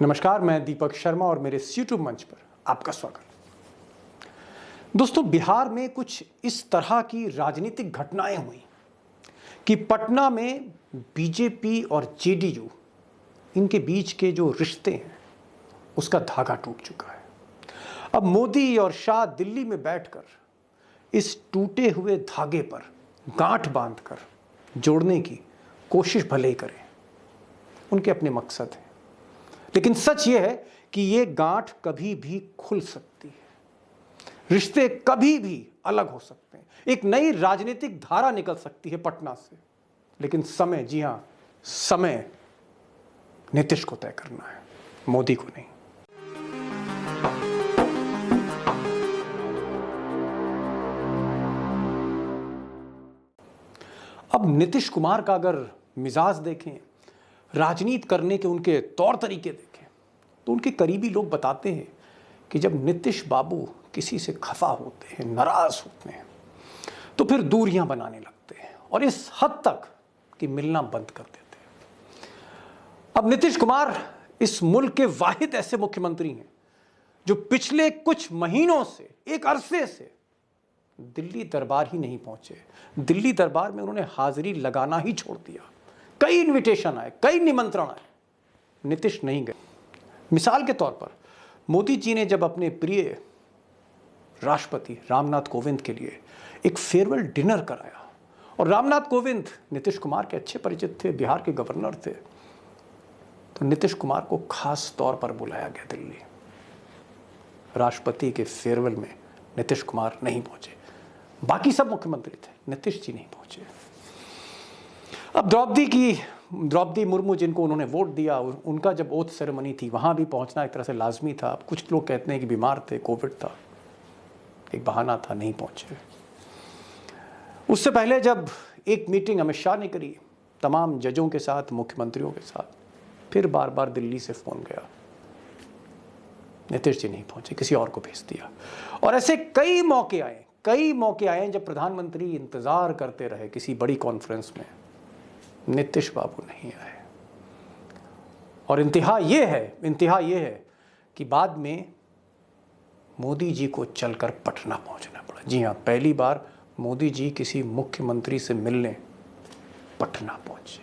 नमस्कार, मैं दीपक शर्मा और मेरे इस यूट्यूब मंच पर आपका स्वागत। दोस्तों, बिहार में कुछ इस तरह की राजनीतिक घटनाएं हुई कि पटना में बीजेपी और जेडीयू इनके बीच के जो रिश्ते हैं उसका धागा टूट चुका है। अब मोदी और शाह दिल्ली में बैठकर इस टूटे हुए धागे पर गांठ बांधकर जोड़ने की कोशिश भले ही करें, उनके अपने मकसद हैं। लेकिन सच यह है कि ये गांठ कभी भी खुल सकती है, रिश्ते कभी भी अलग हो सकते हैं, एक नई राजनीतिक धारा निकल सकती है पटना से। लेकिन समय, जी हां, समय नीतीश को तय करना है, मोदी को नहीं। अब नीतीश कुमार का अगर मिजाज देखें, राजनीति करने के उनके तौर तरीके देखें, तो उनके करीबी लोग बताते हैं कि जब नीतीश बाबू किसी से खफा होते हैं, नाराज होते हैं, तो फिर दूरियां बनाने लगते हैं और इस हद तक कि मिलना बंद कर देते हैं। अब नीतीश कुमार इस मुल्क के वाहिद ऐसे मुख्यमंत्री हैं जो पिछले कुछ महीनों से, एक अरसे से दिल्ली दरबार ही नहीं पहुंचे। दिल्ली दरबार में उन्होंने हाजिरी लगाना ही छोड़ दिया। कई इनविटेशन आए, कई निमंत्रण आए, नीतीश नहीं गए। मिसाल के तौर पर मोदी जी ने जब अपने प्रिय राष्ट्रपति रामनाथ कोविंद के लिए एक फेयरवेल डिनर कराया, और रामनाथ कोविंद नीतीश कुमार के अच्छे परिचित थे, बिहार के गवर्नर थे, तो नीतीश कुमार को खास तौर पर बुलाया गया दिल्ली। राष्ट्रपति के फेयरवेल में नीतीश कुमार नहीं पहुंचे, बाकी सब मुख्यमंत्री थे, नीतीश जी नहीं पहुंचे। अब द्रौपदी मुर्मू, जिनको उन्होंने वोट दिया, उनका जब ओथ सेरेमनी थी, वहां भी पहुंचना एक तरह से लाजमी था। अब कुछ लोग कहते हैं कि बीमार थे, कोविड था, एक बहाना था, नहीं पहुंचे। उससे पहले जब एक मीटिंग अमित शाह ने करी तमाम जजों के साथ, मुख्यमंत्रियों के साथ, फिर बार बार दिल्ली से फोन गया, नीतीश जी नहीं पहुंचे, किसी और को भेज दिया। और ऐसे कई मौके आए जब प्रधानमंत्री इंतजार करते रहे किसी बड़ी कॉन्फ्रेंस में, नीतीश बाबू नहीं आए। और इंतहा यह है कि बाद में मोदी जी को चलकर पटना पहुंचना पड़ा। जी हां, पहली बार मोदी जी किसी मुख्यमंत्री से मिलने पटना पहुंचे।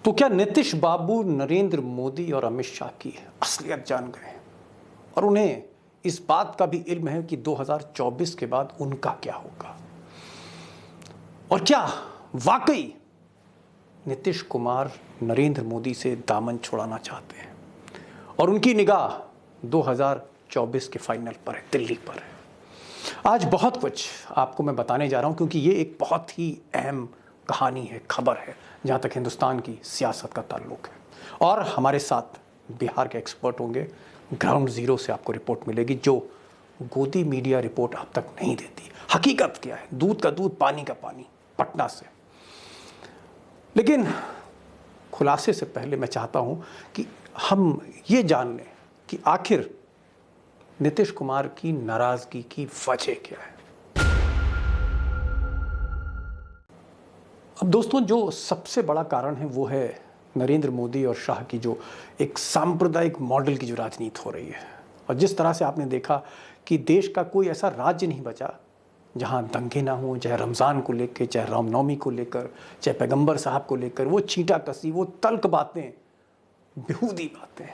तो क्या नीतीश बाबू नरेंद्र मोदी और अमित शाह की असलियत जान गए और उन्हें इस बात का भी इल्म है कि 2024 के बाद उनका क्या होगा? और क्या वाकई नीतीश कुमार नरेंद्र मोदी से दामन छुड़ाना चाहते हैं और उनकी निगाह 2024 के फाइनल पर है, दिल्ली पर है? आज बहुत कुछ आपको मैं बताने जा रहा हूं, क्योंकि ये एक बहुत ही अहम कहानी है, खबर है, जहां तक हिंदुस्तान की सियासत का ताल्लुक है। और हमारे साथ बिहार के एक्सपर्ट होंगे, ग्राउंड जीरो से आपको रिपोर्ट मिलेगी, जो गोदी मीडिया रिपोर्ट अब तक नहीं देती। हकीकत क्या है, दूध का दूध, पानी का पानी, पटना से। लेकिन खुलासे से पहले मैं चाहता हूं कि हम ये जान लें कि आखिर नीतीश कुमार की नाराजगी की वजह क्या है। अब दोस्तों, जो सबसे बड़ा कारण है वो है नरेंद्र मोदी और शाह की जो एक सांप्रदायिक मॉडल की जो राजनीति हो रही है। और जिस तरह से आपने देखा कि देश का कोई ऐसा राज्य नहीं बचा जहां दंगे ना हो, चाहे रमज़ान को लेकर, चाहे रामनवमी को लेकर, चाहे पैगंबर साहब को लेकर, वो छींटा कसी, वो तल्ख बातें, बेहूदी बातें,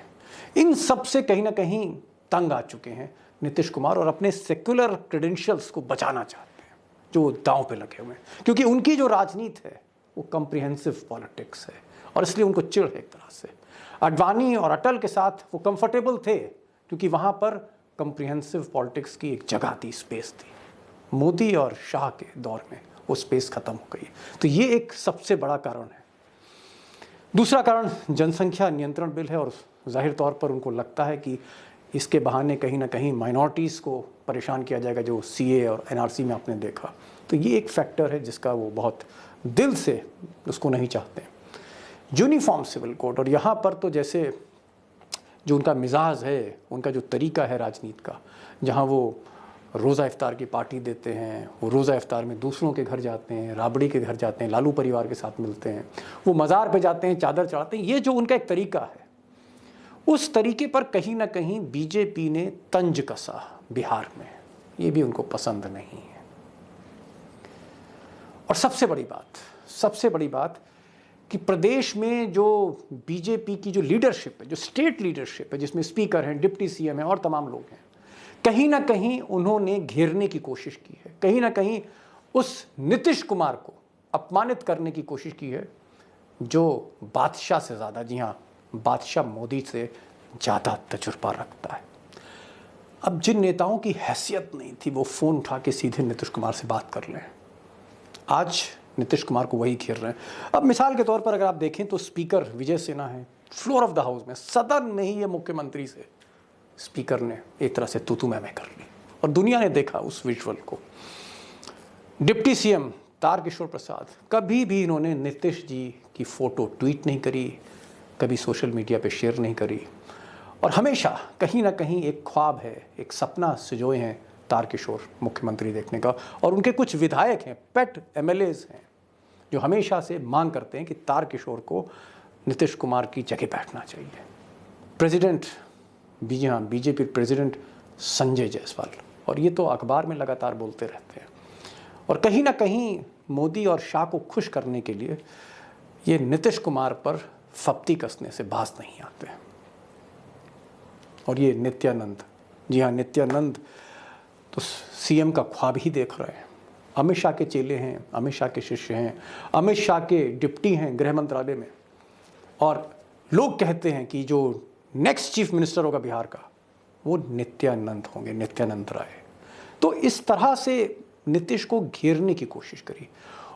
इन सब से कहीं ना कहीं तंग आ चुके हैं नीतीश कुमार और अपने सेक्युलर क्रेडेंशियल्स को बचाना चाहते हैं, जो दांव पे लगे हुए हैं। क्योंकि उनकी जो राजनीति है वो कॉम्प्रिहेंसिव पॉलिटिक्स है, और इसलिए उनको चिढ़ है एक तरह से। आडवाणी और अटल के साथ वो कंफर्टेबल थे, क्योंकि वहां पर कॉम्प्रिहेंसिव पॉलिटिक्स की एक जगह थी, स्पेस थी। मोदी और शाह के दौर में वो स्पेस खत्म हो गई। तो ये एक सबसे बड़ा कारण है। दूसरा कारण जनसंख्या नियंत्रण बिल है, और जाहिर तौर पर उनको लगता है कि इसके बहाने कहीं ना कहीं माइनॉरिटीज़ को परेशान किया जाएगा, जो सीए और एनआरसी में आपने देखा। तो ये एक फैक्टर है जिसका वो बहुत दिल से उसको नहीं चाहते। यूनिफॉर्म सिविल कोड, और यहाँ पर तो जैसे जो उनका मिजाज है, उनका जो तरीका है राजनीति का, जहाँ वो रोज़ा इफ्तार की पार्टी देते हैं, वो रोज़ा इफ्तार में दूसरों के घर जाते हैं, राबड़ी के घर जाते हैं, लालू परिवार के साथ मिलते हैं, वो मज़ार पे जाते हैं, चादर चढ़ाते हैं। ये जो उनका एक तरीका है, उस तरीके पर कहीं ना कहीं बीजेपी ने तंज कसा बिहार में। ये भी उनको पसंद नहीं है। और सबसे बड़ी बात कि प्रदेश में जो बीजेपी की जो लीडरशिप है, जो स्टेट लीडरशिप है, जिसमें स्पीकर हैं, डिप्टी सीएम हैं और तमाम लोग हैं, कहीं ना कहीं उन्होंने घेरने की कोशिश की है, कहीं ना कहीं उस नीतीश कुमार को अपमानित करने की कोशिश की है, जो बादशाह से ज़्यादा, जी हाँ, बादशाह मोदी से ज़्यादा तजुर्बा रखता है। अब जिन नेताओं की हैसियत नहीं थी वो फ़ोन उठा के सीधे नीतीश कुमार से बात कर लें, आज नीतीश कुमार को वही घेर रहे हैं। अब मिसाल के तौर पर अगर आप देखें तो स्पीकर विजय सिन्हा है, फ्लोर ऑफ द हाउस में, सदन में ही ये मुख्यमंत्री से स्पीकर ने एक तरह से तू मैं कर ली और दुनिया ने देखा उस विजुअल को। डिप्टी सीएम तारकिशोर प्रसाद, कभी भी इन्होंने नीतीश जी की फ़ोटो ट्वीट नहीं करी, कभी सोशल मीडिया पे शेयर नहीं करी, और हमेशा कहीं ना कहीं एक ख्वाब है, एक सपना सजोए हैं तारकिशोर मुख्यमंत्री देखने का। और उनके कुछ विधायक हैं, पेट एमएलएज हैं, जो हमेशा से मांग करते हैं कि तारकिशोर को नीतीश कुमार की जगह बैठना चाहिए। President BJP president Sanjay Jaiswal, और ये तो अखबार में लगातार बोलते रहते हैं। और कहीं ना कहीं मोदी और शाह को खुश करने के लिए ये नीतीश कुमार पर फप्ती कसने से बाज नहीं आते। और ये नित्यानंद, जी हाँ, नित्यानंद तो सीएम का ख्वाब ही देख रहे हैं। अमित शाह के चेले हैं, अमित शाह के शिष्य हैं, अमित शाह के डिप्टी हैं गृह मंत्रालय में, और लोग कहते हैं कि जो नेक्स्ट चीफ मिनिस्टर होगा बिहार का वो नित्यानंद होंगे, नित्यानंद राय। तो इस तरह से नीतीश को घेरने की कोशिश करी,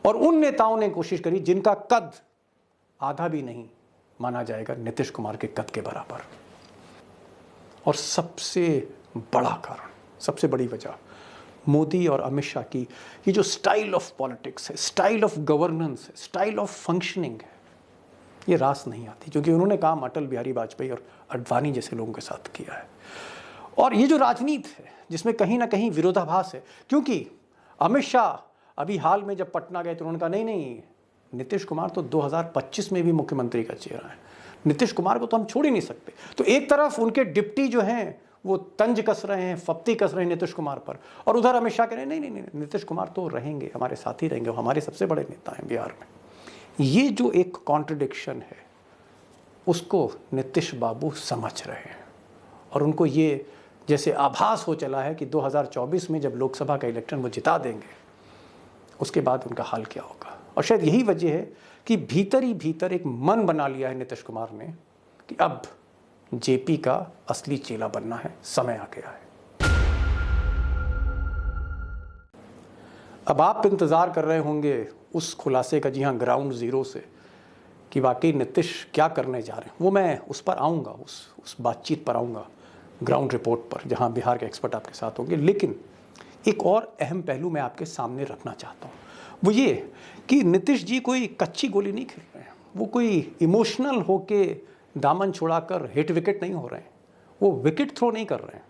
और उन नेताओं ने कोशिश करी जिनका कद आधा भी नहीं माना जाएगा नीतीश कुमार के कद के बराबर। और सबसे बड़ा कारण, सबसे बड़ी वजह मोदी और अमित शाह की ये जो स्टाइल ऑफ पॉलिटिक्स है, स्टाइल ऑफ गवर्नेंस है, स्टाइल ऑफ फंक्शनिंग है, ये रास नहीं आती, क्योंकि उन्होंने काम अटल बिहारी वाजपेयी और अडवाणी जैसे लोगों के साथ किया है। और ये जो राजनीति है जिसमें कहीं ना कहीं विरोधाभास है, क्योंकि अमित शाह अभी हाल में जब पटना गए तो उन्होंने कहा नहीं, नीतीश कुमार तो 2025 में भी मुख्यमंत्री का चेहरा है, नीतीश कुमार को तो हम छोड़ ही नहीं सकते। तो एक तरफ उनके डिप्टी जो हैं वो तंज कस रहे हैं, फप्ती कस रहे हैं नीतीश कुमार पर, और उधर अमित शाह कह रहे हैं नहीं नहीं नहीं, नीतीश कुमार तो रहेंगे, हमारे साथ ही रहेंगे, वो हमारे सबसे बड़े नेता हैं बिहार में। ये जो एक कॉन्ट्रडिक्शन है उसको नीतीश बाबू समझ रहे हैं, और उनको ये जैसे आभास हो चला है कि 2024 में जब लोकसभा का इलेक्शन वो जिता देंगे, उसके बाद उनका हाल क्या होगा। और शायद यही वजह है कि भीतर ही भीतर एक मन बना लिया है नीतीश कुमार ने कि अब जेपी का असली चेला बनना है, समय आ गया है। अब आप इंतज़ार कर रहे होंगे उस खुलासे का, जी हाँ, ग्राउंड ज़ीरो से, कि वाकई नीतीश क्या करने जा रहे हैं। वो मैं उस पर आऊँगा, उस बातचीत पर आऊँगा, ग्राउंड रिपोर्ट पर, जहाँ बिहार के एक्सपर्ट आपके साथ होंगे। लेकिन एक और अहम पहलू मैं आपके सामने रखना चाहता हूँ, वो ये कि नीतीश जी कोई कच्ची गोली नहीं खेल रहे हैं, वो कोई इमोशनल होके दामन छुड़ाकर हिट विकेट नहीं हो रहे हैं, वो विकेट थ्रो नहीं कर रहे हैं,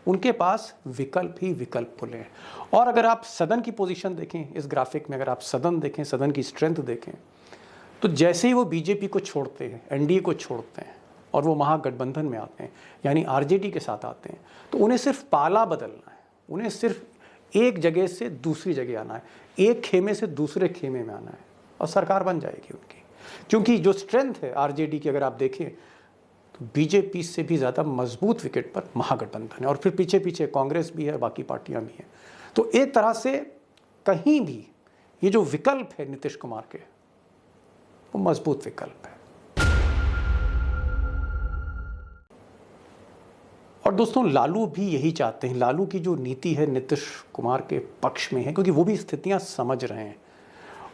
उनके पास विकल्प ही विकल्प खुले हैं। और अगर आप सदन की पोजीशन देखें इस ग्राफिक में, अगर आप सदन देखें, सदन की स्ट्रेंथ देखें, तो जैसे ही वो बीजेपी को छोड़ते हैं, एनडीए को छोड़ते हैं और वो महागठबंधन में आते हैं, यानी आरजेडी के साथ आते हैं, तो उन्हें सिर्फ पाला बदलना है, उन्हें सिर्फ एक जगह से दूसरी जगह आना है, एक खेमे से दूसरे खेमे में आना है, और सरकार बन जाएगी उनकी। क्योंकि जो स्ट्रेंथ है आरजेडी की अगर आप देखें तो बीजेपी से भी ज़्यादा मजबूत विकेट पर महागठबंधन है, और फिर पीछे पीछे कांग्रेस भी है, बाकी पार्टियां भी हैं। तो एक तरह से कहीं भी ये जो विकल्प है नीतीश कुमार के, वो मजबूत विकल्प है। और दोस्तों, लालू भी यही चाहते हैं। लालू की जो नीति है नीतीश कुमार के पक्ष में है, क्योंकि वो भी स्थितियां समझ रहे हैं,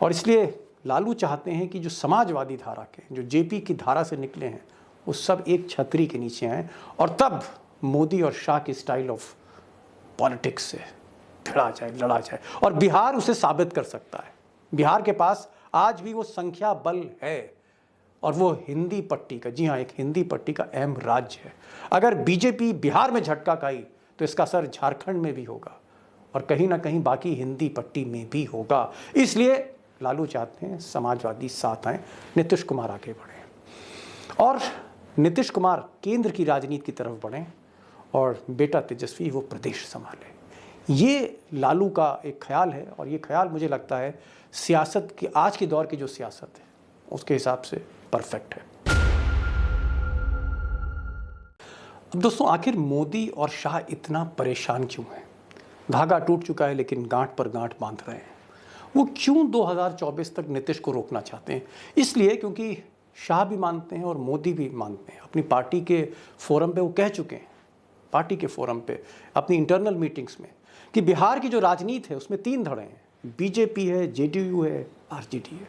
और इसलिए लालू चाहते हैं कि जो समाजवादी धारा के, जो जेपी की धारा से निकले हैं, वो सब एक छतरी के नीचे आए, और तब मोदी और शाह की स्टाइल ऑफ पॉलिटिक्स से भिड़ा जाए, लड़ा जाए। और बिहार उसे साबित कर सकता है। बिहार के पास आज भी वो संख्या बल है, और वो हिंदी पट्टी का, जी हाँ, एक हिंदी पट्टी का अहम राज्य है। अगर बीजेपी बिहार में झटका खाई तो इसका असर झारखंड में भी होगा। और कहीं ना कहीं बाकी हिंदी पट्टी में भी होगा। इसलिए लालू चाहते हैं समाजवादी साथ आए, नीतीश कुमार आगे बढ़े और नीतीश कुमार केंद्र की राजनीति की तरफ बढ़ें और बेटा तेजस्वी वो प्रदेश संभाले। ये लालू का एक ख्याल है और ये ख्याल मुझे लगता है सियासत की, आज के दौर की जो सियासत है उसके हिसाब से परफेक्ट है। अब दोस्तों, आखिर मोदी और शाह इतना परेशान क्यों हैं? धागा टूट चुका है लेकिन गांठ पर गांठ बांध रहे हैं। वो क्यों 2024 तक नीतीश को रोकना चाहते हैं? इसलिए क्योंकि शाह भी मानते हैं और मोदी भी मानते हैं। अपनी पार्टी के फोरम पे वो कह चुके हैं, पार्टी के फोरम पे अपनी इंटरनल मीटिंग्स में, कि बिहार की जो राजनीति है उसमें 3 धड़े हैं, बीजेपी है, जेडीयू है, आरजेडी है,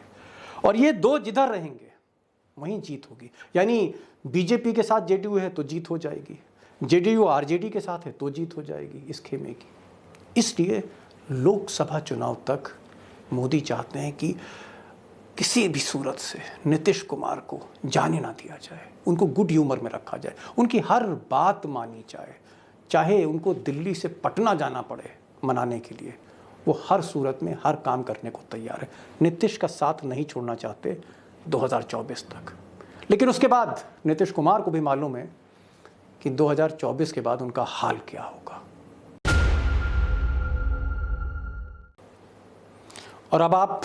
और ये 2 जिधर रहेंगे वहीं जीत होगी। यानी बीजेपी के साथ जेडीयू है तो जीत हो जाएगी, जेडीयू आरजेडी के साथ है तो जीत हो जाएगी इस खेमे की। इसलिए लोकसभा चुनाव तक मोदी चाहते हैं कि किसी भी सूरत से नीतीश कुमार को जाने ना दिया जाए, उनको गुड ह्यूमर में रखा जाए, उनकी हर बात मानी जाए, चाहे उनको दिल्ली से पटना जाना पड़े मनाने के लिए, वो हर सूरत में हर काम करने को तैयार है। नीतीश का साथ नहीं छोड़ना चाहते 2024 तक। लेकिन उसके बाद नीतीश कुमार को भी मालूम है कि 2024 के बाद उनका हाल क्या होगा। और अब आप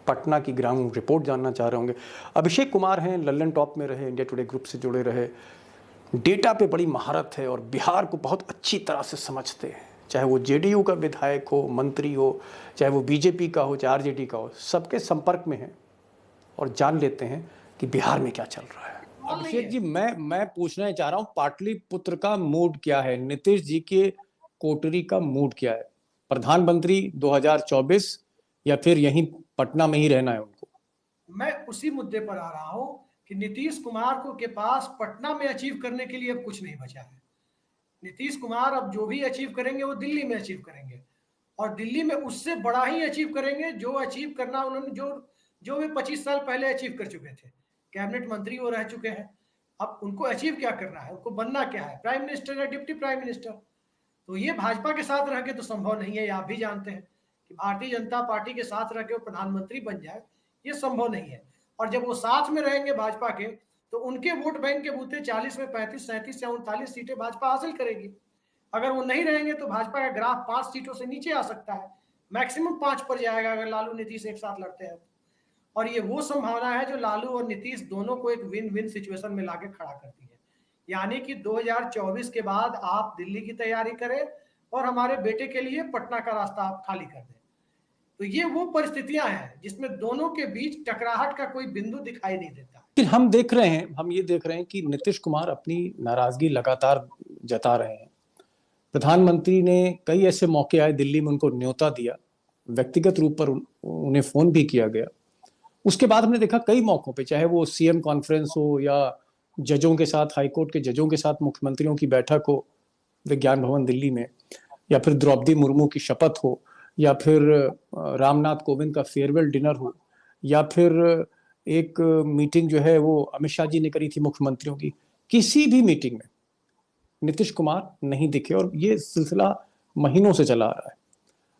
पटना की ग्राउंड रिपोर्ट जानना चाह रहे होंगे। अभिषेक कुमार हैं, लल्लन टॉप में रहे, इंडिया टुडे ग्रुप से जुड़े रहे, डेटा पे बड़ी महारत है और बिहार को बहुत अच्छी तरह से समझते हैं। चाहे वो जेडीयू का विधायक हो, मंत्री हो, चाहे वो बीजेपी का हो, चाहे आरजेडी का हो, सबके संपर्क में हैं और जान लेते हैं कि बिहार में क्या चल रहा है। अभिषेक जी, मैं पूछना चाह रहा हूँ, पाटलिपुत्र का मूड क्या है? नीतीश जी के कोटरी का मूड क्या है? प्रधानमंत्री 2024 या फिर यहीं पटना में ही रहना है उनको? मैं उसी मुद्दे पर आ रहा हूं कि नीतीश कुमार को के पास पटना में अचीव करने के लिए अब कुछ नहीं बचा है। नीतीश कुमार अब जो भी अचीव करेंगे वो दिल्ली में अचीव करेंगे और दिल्ली में उससे बड़ा ही अचीव करेंगे जो अचीव करना उन्होंने जो वे 25 साल पहले अचीव कर चुके थे। कैबिनेट मंत्री वो रह चुके हैं। अब उनको अचीव क्या करना है, उनको बनना क्या है, प्राइम मिनिस्टर या डिप्टी प्राइम मिनिस्टर। तो ये भाजपा के साथ रह के तो संभव नहीं है, ये आप भी जानते हैं कि भारतीय जनता पार्टी के साथ रह के वो प्रधानमंत्री बन जाए, ये संभव नहीं है। और जब वो साथ में रहेंगे भाजपा के, तो उनके वोट बैंक के बूते 40 में 35, 37 या 39 सीटें भाजपा हासिल करेगी। अगर वो नहीं रहेंगे तो भाजपा का ग्राफ 5 सीटों से नीचे आ सकता है, मैक्सिमम 5 पर जाएगा अगर लालू नीतीश एक साथ लड़ते हैं। और ये वो संभावना है जो लालू और नीतीश दोनों को एक विन विन सिचुएशन में लाके खड़ा करती है। यानी कि 2024 के बाद आप दिल्ली की तैयारी करें और हमारे बेटे के लिए पटना का रास्ता आप खाली कर दें। तो ये वो परिस्थितियां हैं जिसमें दोनों के बीच टकराहट का कोई बिंदु दिखाई नहीं देता। फिर हम ये देख रहे हैं कि नीतीश कुमार अपनी नाराजगी लगातार जता रहे हैं। प्रधानमंत्री ने कई ऐसे मौके आए, दिल्ली में उनको न्योता दिया, व्यक्तिगत रूप पर उन्हें फोन भी किया गया। उसके बाद हमने देखा कई मौकों पे, चाहे वो सीएम कॉन्फ्रेंस हो या जजों के साथ, हाईकोर्ट के जजों के साथ मुख्यमंत्रियों की बैठक हो विज्ञान भवन दिल्ली में, या फिर द्रौपदी मुर्मू की शपथ हो, या फिर रामनाथ कोविंद का फेयरवेल डिनर हो, या फिर एक मीटिंग जो है वो अमित शाह जी ने करी थी मुख्यमंत्रियों की, किसी भी मीटिंग में नीतीश कुमार नहीं दिखे और ये सिलसिला महीनों से चला आ रहा है।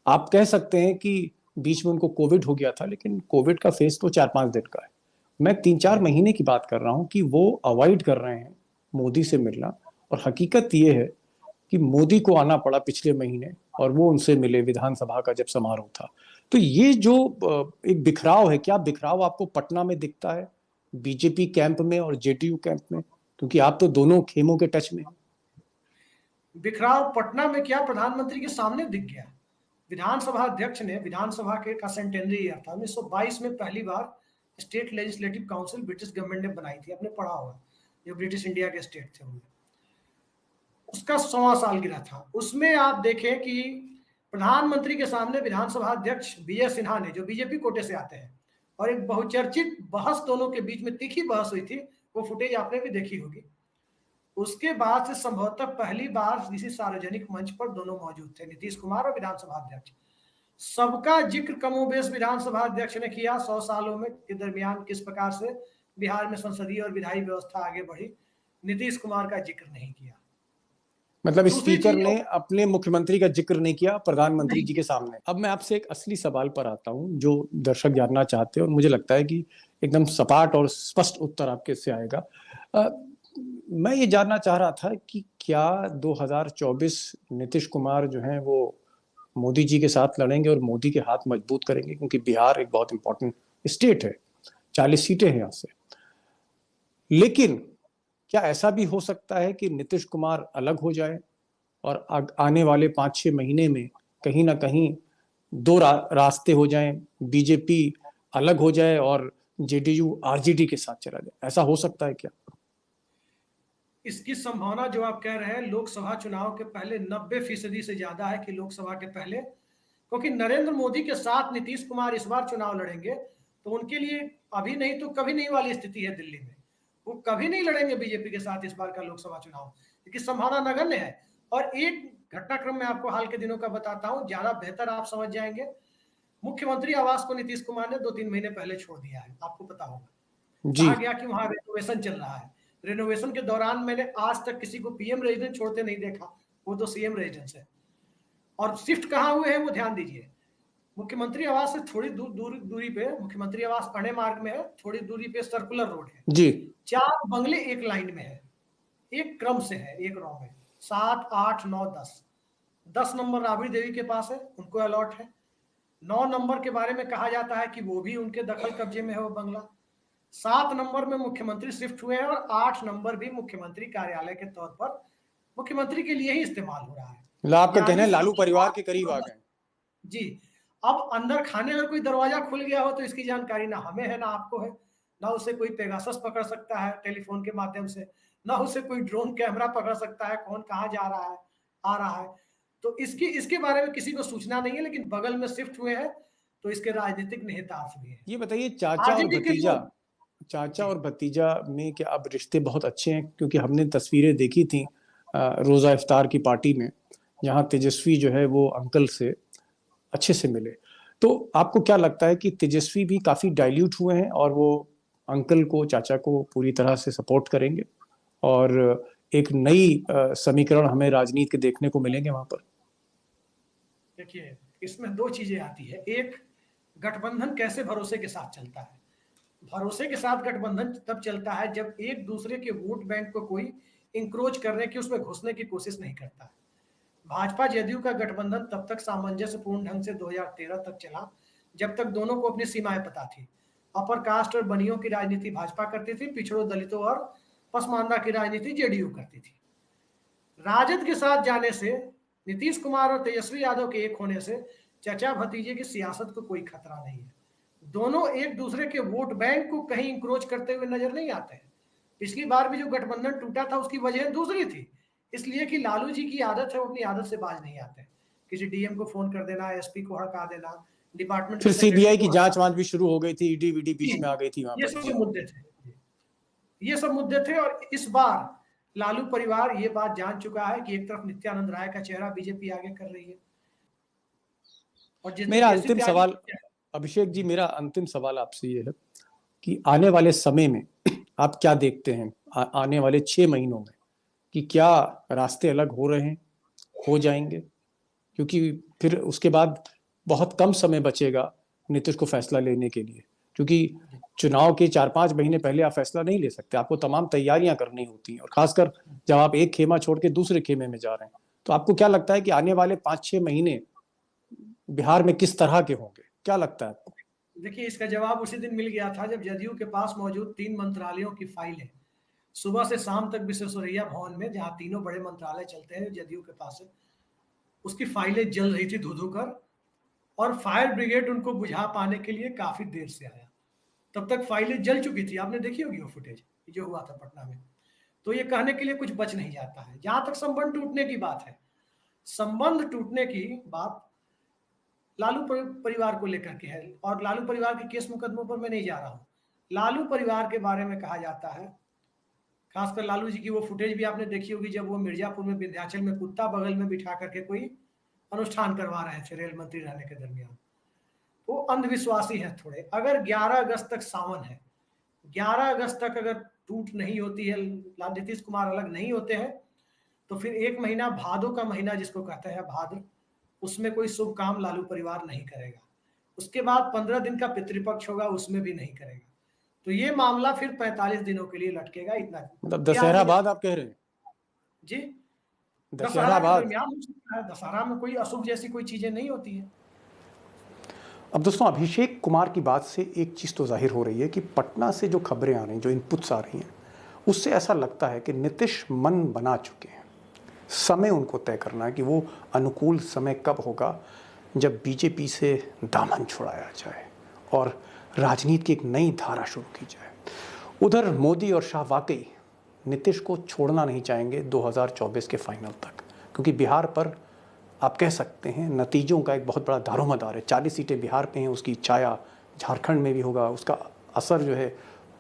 आप कह सकते हैं कि बीच में उनको कोविड हो गया था, लेकिन कोविड का फेज तो 4-5 दिन का है। मैं 3-4 महीने की बात कर रहा हूं कि वो अवॉइड कर रहे हैं मोदी से मिलना। और हकीकत ये है कि मोदी को आना पड़ा पिछले महीने और वो उनसे मिले विधानसभा का जब समारोह था। तो ये जो एक बिखराव है, क्या बिखराव आपको पटना में दिखता है, बीजेपी कैंप में और जेडीयू कैंप में? क्योंकि आप तो दोनों खेमों के टच में हैं। बिखराव पटना में क्या, प्रधानमंत्री के सामने दिख गया। विधानसभा अध्यक्ष ने विधानसभा के का सेंटेनरी ईयर था 1922 में पहली बार state legislative council British government ने बनाई थी, आपने पढ़ा होगा, जो ब्रिटिश इंडिया के स्टेट थे उनमें, उसका 100वां सालगिरह था। उसमें आप देखें कि प्रधानमंत्री के सामने विधानसभा अध्यक्ष विजय सिन्हा ने, जो बीजेपी कोटे से आते हैं, और एक बहुचर्चित बहस दोनों के बीच में, तीखी बहस हुई थी, वो फुटेज आपने भी देखी होगी। उसके बाद से संभवतः पहली बार किसी सार्वजनिक मंच पर दोनों मौजूद थे, नीतीश कुमार और विधानसभा अध्यक्ष। सबका जिक्र कमोबेश विधानसभा अध्यक्ष ने किया 100 सालों में के दरमियान किस प्रकार से बिहार में संसदीय और विधायी व्यवस्था आगे बढ़ी। नीतीश कुमार का जिक्र नहीं किया। मतलब दूसरी स्पीकर चीज, ने अपने मुख्यमंत्री का जिक्र नहीं किया प्रधानमंत्री जी के सामने। अब मैं आपसे एक असली सवाल पर आता हूं जो दर्शक जानना चाहते हैं और मुझे लगता है कि एकदम सपाट और स्पष्ट उत्तर आपके से आएगा। अ, मैं ये जानना चाह रहा था कि क्या 2024 नीतीश कुमार जो हैं वो मोदी जी के साथ लड़ेंगे और मोदी के हाथ मजबूत करेंगे, क्योंकि बिहार एक बहुत इंपॉर्टेंट स्टेट है, 40 सीटें हैं यहाँ से। लेकिन क्या ऐसा भी हो सकता है कि नीतीश कुमार अलग हो जाए और आने वाले 5-6 महीने में कहीं ना कहीं दो रास्ते हो जाएं, बीजेपी अलग हो जाए और जेडीयू आरजेडी के साथ चला जाए, ऐसा हो सकता है क्या? इसकी संभावना जो आप कह रहे हैं लोकसभा चुनाव के पहले 90% से ज्यादा है कि लोकसभा के पहले, क्योंकि नरेंद्र मोदी के साथ नीतीश कुमार इस बार चुनाव लड़ेंगे तो उनके लिए अभी नहीं तो कभी नहीं वाली स्थिति है दिल्ली में। वो कभी नहीं लड़ेंगे बीजेपी के साथ इस बार का लोकसभा चुनाव, इसकी संभावना नगण्य है। और एक घटनाक्रम मैं आपको हाल के दिनों का बताता हूं, ज्यादा बेहतर आप समझ जाएंगे। मुख्यमंत्री आवास को नीतीश कुमार ने 2-3 महीने पहले छोड़ दिया है, आपको पता होगा। जी। कहा गया कि वहां रेनोवेशन चल रहा है। रेनोवेशन के दौरान मैंने आज तक किसी को पीएम रेजिडेंस छोड़ते नहीं देखा, वो तो सीएम रेजिडेंस है। और शिफ्ट कहाँ हुए हैं वो ध्यान दीजिए, मुख्यमंत्री आवास से थोड़ी दूरी पे, मुख्यमंत्री आवास अणे मार्ग में है, थोड़ी दूरी पे सर्कुलर रोड है। जी। 4 बंगले एक लाइन में है, एक क्रम से है, एक रो में 7, 8, 9, 10। 10 नंबर राबड़ी देवी के पास है, उनको अलॉट है। 9 नंबर के बारे में कहा जाता है कि वो भी उनके दखल कब्जे में है वो बंगला। 7 नंबर में मुख्यमंत्री शिफ्ट हुए हैं और 8 नंबर भी मुख्यमंत्री कार्यालय के तौर पर मुख्यमंत्री के लिए ही इस्तेमाल हो रहा है। मतलब आपका कहना यानी है लालू 7, परिवार 8, के करीब आ गए? जी। अब अंदर खाने में कोई दरवाजा खुल गया हो तो इसकी जानकारी ना हमें है ना आपको है, ना उसे कोई पेगासस पकड़ सकता है टेलीफोन के माध्यम से, ना उसे कोई ड्रोन कैमरा पकड़ सकता है कौन कहाँ जा रहा है, आ रहा है। तो इसकी इसके बारे में किसी को सूचना नहीं है, लेकिन बगल में शिफ्ट हुए हैं तो इसके राजनीतिक निहितार्थ भी है। ये बताइए, चाचा और आरजेडी के भतीजा, लोग, चाचा जी और भतीजा में क्या अब रिश्ते बहुत अच्छे हैं? क्योंकि हमने तस्वीरें देखी थी रोजा इफ्तार की पार्टी में, जहां तेजस्वी जो है वो अंकल से अच्छे से मिले। तो आपको क्या लगता है कि तेजस्वी भी काफी डाइल्यूट हुए हैं और वो अंकल को, चाचा को पूरी तरह से सपोर्ट करेंगे और एक नई समीकरण हमें राजनीति के देखने को मिलेंगे वहां पर? देखिए, इसमें 2 चीजें आती है। एक, गठबंधन कैसे भरोसे के साथ चलता है। भरोसे के साथ गठबंधन तब चलता है जब एक दूसरे के वोट बैंक को कोई इंक्रोच करने की, उसमें घुसने की कोशिश नहीं करता है। भाजपा जदयू का गठबंधन तब तक सामंजस्यपूर्ण ढंग से 2013 तक चला जब तक दोनों को अपनी सीमाएं पता थी। अपर कास्ट और बनियों की राजनीति भाजपा करती थी, पिछड़ों, दलितों और पसमानदा की राजनीति जेडीयू करती थी। राजद के साथ जाने से, नीतीश कुमार और तेजस्वी यादव के एक होने से चचा भतीजे की सियासत को कोई खतरा नहीं है। दोनों एक दूसरे के वोट बैंक को कहीं इंक्रोच करते हुए नजर नहीं आते हैं। पिछली बार भी जो गठबंधन टूटा था उसकी वजह दूसरी थी, इसलिए कि लालू जी की आदत है, वो अपनी आदत से बाज नहीं आते। किसी डीएम को फोन कर देना, एसपी को हटा देना, डिपार्टमेंट के फिर सेक्रेटरी सीबीआई को की हटा। जांच वांच भी शुरू हो गई थी, ईडी वीडी जी, बीच में आ गई थी वहां ये पर। सब जी। मुद्दे थे। ये सब मुद्दे थे और इस बार लालू परिवार ये बात जान चुका है कि एक तरफ नित्यानंद राय का चेहरा बीजेपी आगे कर रही है और मेरा जेसी अंतिम त्यागी। सवाल, अभिषेक जी, मेरा अंतिम सवाल आपसे ये है कि आने वाले समय में आप क्या देखते हैं, आने वाले 6 महीनों में, कि क्या रास्ते अलग हो रहे हैं, हो जाएंगे? क्योंकि फिर उसके बाद बहुत कम समय बचेगा नीतीश को फैसला लेने के लिए, क्योंकि चुनाव के 4-5 महीने पहले आप फैसला नहीं ले सकते, आपको तमाम तैयारियां करनी होती हैं, और खासकर जब आप एक खेमा छोड़ के दूसरे खेमे में जा रहे हैं। तो आपको क्या लगता है कि आने वाले 5-6 महीने बिहार में किस तरह के होंगे, क्या लगता है आपको? देखिए, इसका जवाब उसी दिन मिल गया था जब जदयू के पास मौजूद 3 मंत्रालयों की फाइलें सुबह से शाम तक विश्वेश्वरैया भवन में, जहां तीनों बड़े मंत्रालय चलते हैं जदयू के पास है, उसकी फाइलें जल रही थी धू धू कर। और फायर ब्रिगेड उनको बुझा पाने के लिए काफी देर से आया। तब तक फाइलें जल चुकी थी, आपने देखी होगी वो फुटेज जो हुआ था पटना में। तो ये कहने के लिए कुछ बच नहीं जाता है। जहां तक संबंध टूटने की बात है, संबंध टूटने की बात लालू परिवार को लेकर के है, और लालू परिवार के केस मुकदमों पर मैं नहीं जा रहा हूं। लालू परिवार के बारे में कहा जाता है, खासकर लालू जी की वो फुटेज भी आपने देखी होगी जब वो मिर्जापुर में विंध्याचल में कुत्ता बगल में बिठा करके कोई अनुष्ठान करवा रहे थे रेल मंत्री रहने के दरमियान। वो अंधविश्वासी है थोड़े। अगर 11 अगस्त तक सावन है, 11 अगस्त तक अगर टूट नहीं होती है, नीतीश कुमार अलग नहीं होते हैं, तो फिर 1 महीना भादो का महीना जिसको कहते हैं भाद्र, उसमें कोई शुभ काम लालू परिवार नहीं करेगा। उसके बाद 15 दिन का पितृपक्ष होगा, उसमें भी नहीं करेगा। तो ये मामला फिर 45 दिनों के लिए लटकेगा। इतना मतलब दशहरा बाद आप कह रहे हैं? जी, दशहरा के बाद। दरमियान हो सकता है। दशहरा में कोई अशुभ जैसी कोई चीजें नहीं होती है। अब दोस्तों, अभिषेक कुमार की बात से एक चीज़ तो जाहिर हो रही है कि पटना से जो खबरें आ रही हैं, जो इनपुट्स आ रही हैं, उससे ऐसा लगता है कि नीतीश मन बना चुके हैं। समय उनको तय करना है कि वो अनुकूल समय कब होगा जब बीजेपी से दामन छुड़ाया जाए और राजनीति की एक नई धारा शुरू की जाए। उधर मोदी और शाह वाकई नीतीश को छोड़ना नहीं चाहेंगे 2024 के फाइनल तक, क्योंकि बिहार पर आप कह सकते हैं नतीजों का एक बहुत बड़ा दारोमदार है। 40 सीटें बिहार पे हैं, उसकी छाया झारखंड में भी होगा, उसका असर जो है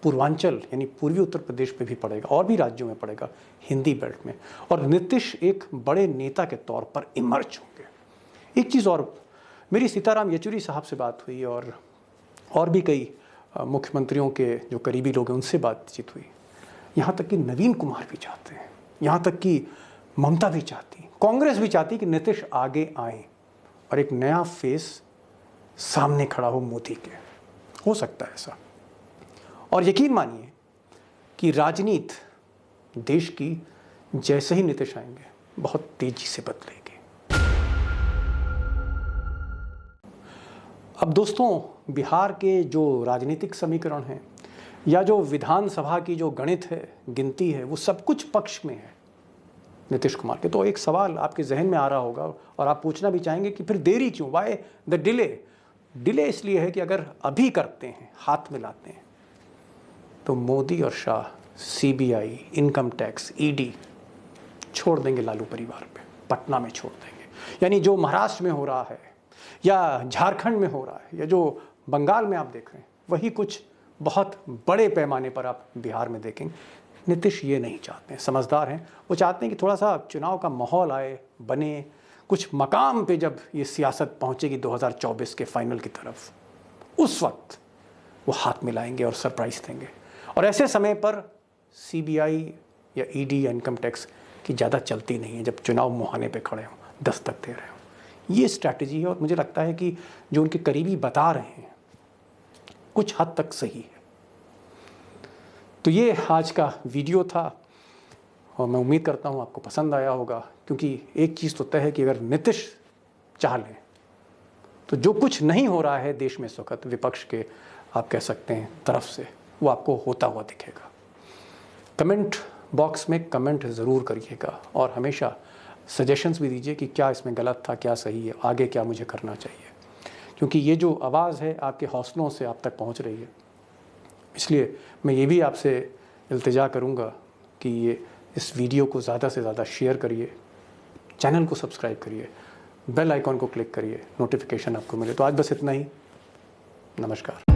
पूर्वांचल यानी पूर्वी उत्तर प्रदेश पे भी पड़ेगा और भी राज्यों में पड़ेगा, हिंदी बेल्ट में। और नीतीश एक बड़े नेता के तौर पर इमर्ज होंगे। एक चीज़ और, मेरी सीताराम येचुरी साहब से बात हुई और भी कई मुख्यमंत्रियों के जो करीबी लोग हैं उनसे बातचीत हुई। यहाँ तक कि नवीन कुमार भी चाहते हैं, यहाँ तक कि ममता भी चाहती, कांग्रेस भी चाहती कि नीतीश आगे आए और एक नया फेस सामने खड़ा हो मोदी के। हो सकता है ऐसा। और यकीन मानिए कि राजनीति देश की जैसे ही नीतीश आएंगे बहुत तेजी से बदलेगी। अब दोस्तों, बिहार के जो राजनीतिक समीकरण हैं या जो विधानसभा की जो गणित है, गिनती है, वो सब कुछ पक्ष में है नीतीश कुमार के। तो एक सवाल आपके जहन में आ रहा होगा और आप पूछना भी चाहेंगे कि फिर देरी क्यों, वाई द डिले इसलिए है कि अगर अभी करते हैं, हाथ मिलाते हैं, तो मोदी और Shah CBI, income tax, ED छोड़ देंगे लालू परिवार पे, पटना में छोड़ देंगे। यानी जो महाराष्ट्र में हो रहा है या झारखंड में हो रहा है या जो बंगाल में आप देख रहे हैं, वही कुछ बहुत बड़े पैमाने पर आप बिहार में देखेंगे। नीतीश ये नहीं चाहते हैं, समझदार हैं। वो चाहते हैं कि थोड़ा सा चुनाव का माहौल आए, बने, कुछ मकाम पे जब ये सियासत पहुंचेगी 2024 के फाइनल की तरफ, उस वक्त वो हाथ मिलाएंगे और सरप्राइज देंगे। और ऐसे समय पर सीबीआई या ईडी या इनकम टैक्स की ज़्यादा चलती नहीं है, जब चुनाव मुहाने पे खड़े हों, दस्तक दे रहे हों। ये स्ट्रैटेजी है और मुझे लगता है कि जो उनके करीबी बता रहे हैं कुछ हद तक सही है। तो ये आज का वीडियो था और मैं उम्मीद करता हूँ आपको पसंद आया होगा, क्योंकि एक चीज़ तो तय है कि अगर नीतीश चाह लें तो जो कुछ नहीं हो रहा है देश में इस वक्त विपक्ष के, आप कह सकते हैं, तरफ से, वो आपको होता हुआ दिखेगा। कमेंट बॉक्स में कमेंट ज़रूर करिएगा और हमेशा सजेशंस भी दीजिए कि क्या इसमें गलत था, क्या सही है, आगे क्या मुझे करना चाहिए, क्योंकि ये जो आवाज़ है आपके हौसलों से आप तक पहुंच रही है। इसलिए मैं ये भी आपसे इल्तिजा करूंगा कि ये इस वीडियो को ज़्यादा से ज़्यादा शेयर करिए, चैनल को सब्सक्राइब करिए, बेल आइकॉन को क्लिक करिए, नोटिफिकेशन आपको मिले। तो आज बस इतना ही। नमस्कार।